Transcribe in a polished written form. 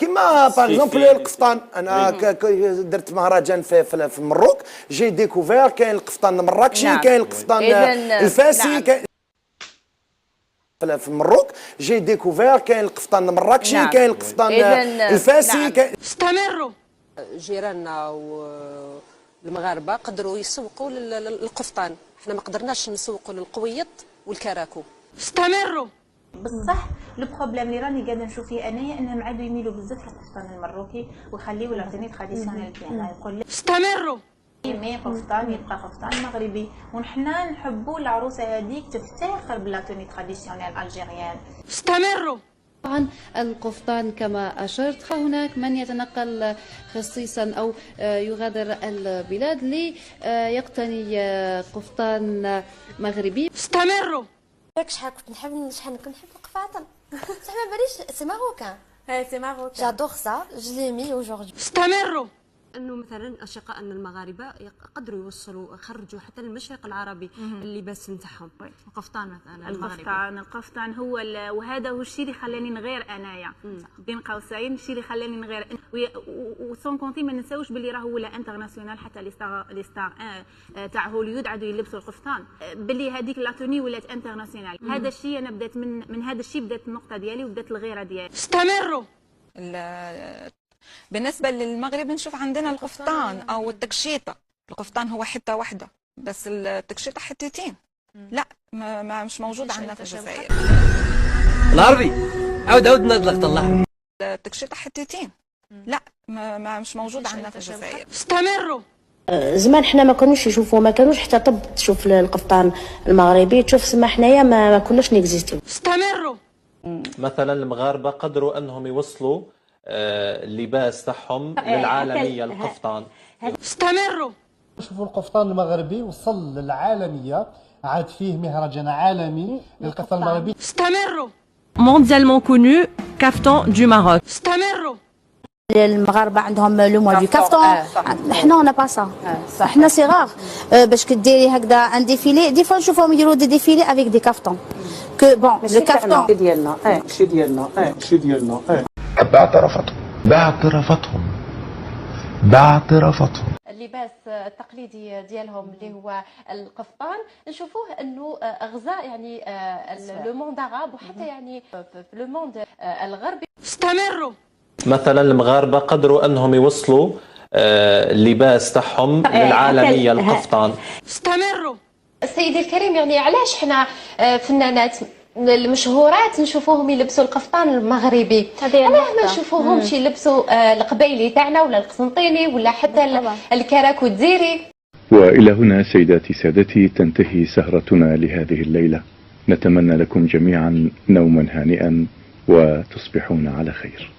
كيما باغ اكزومبل القفطان. انا درت مهرجان في المروك، جي ديكوفير كاين القفطان المراكشي، كاين القفطان الفاسي، كاين في المروك جي ديكوفير كاين القفطان المراكشي، كاين القفطان الفاسي. استمروا. جيراننا والمغاربه قدروا يسوقوا للقفطان، احنا ما قدرناش نسوقوا للقويط والكراكو. استمروا. بصح لو بروبليم اللي راني قاعده نشوف فيه انايا انهم عادوا يميلوا بزاف للقفطان المروكي ويخليوا العتني تراديسيونيل ديالنا. يقول لك استمروا. مي قفطان يبقى قفطان مغربي، ونحنا نحبوا العروسه هذيك تفتخر بالعتني تراديسيونيل الجيريان. استمروا. طبعا القفطان كما أشرت، هناك من يتنقل خصيصا أو يغادر البلاد ليقتني قفطان مغربي. استمروا. شحال كنت نحب القفاطن. بصح ما باليش سي ماروكان. سي ماروكان. جادور سا، جو لي مي اوجوردي. استمروا. انه مثلا اشقائنا المغاربه قدروا يوصلوا خرجوا حتى للمشرق العربي اللباس نتاعهم. القفطان مثلا القفطان هو وهذا هو الشيء اللي خلاني نغير انايا بين قوسين، الشيء اللي خلاني نغير وسون كونتي ما ننساوش باللي راهو ولا انترناسيونال، حتى لي ستار تاع هوليود عادوا يلبسوا القفطان، باللي هذيك لاتوني ولات انترناسيونال. هذا الشيء انا بدات من هذا الشيء بدات النقطه ديالي وبدات الغيره ديالي. استمروا. بالنسبة للمغرب نشوف عندنا القفطان أو التكشيطة. القفطان هو حتة واحدة بس التكشيطة حتتين. لا مش موجود عندنا في الجزائر. العربي عاود نطلق طلع. التكشيطة حتتين. لا مش موجود عندنا في الجزائر. استمروا. زمان حنا ما كانوش يشوفوا، ما كانوش حتى طب تشوف القفطان المغربي، تشوف سما حنايا ما كناش نيكزيستيو. استمروا. مثلا المغاربه قدروا انهم يوصلوا اللباس تاعهم للعالميه القفطان. استمروا. شوفوا القفطان المغربي وصل للعالميه، عاد فيه مهرجان عالمي للقفطان المغربي. استمروا. mondialement connu كافتون دو ماروك. استمروا. المغاربه عندهم لو موا دو كافتون، حنا اون با سا. حنا صغار باش كديري هكذا ان ديفيلي، دي فوا نشوفهم يديروا دي ديفيلي افيك دي كافتون كو بون لو كافتون ديالنا ماشي ديالنا. باعترافاتهم. اللباس التقليدي ديالهم اللي هو القفطان نشوفوه انه غزا يعني لو موند عرب وحتى يعني في لو موند الغربي. استمروا. مثلا المغاربه قدروا انهم يوصلوا اللباس تاعهم للعالميه القفطان. استمروا. سيدي الكريم، يعني علاش حنا فنانات المشهورات نشوفوهم يلبسوا القفطان المغربي، علاه ما نشوفوهمش يلبسوا القبيلي تاعنا ولا القسنطيني ولا حتى الكراكو الدزيري؟ والى هنا سيداتي سادتي تنتهي سهرتنا لهذه الليله، نتمنى لكم جميعا نوما هانئا وتصبحون على خير.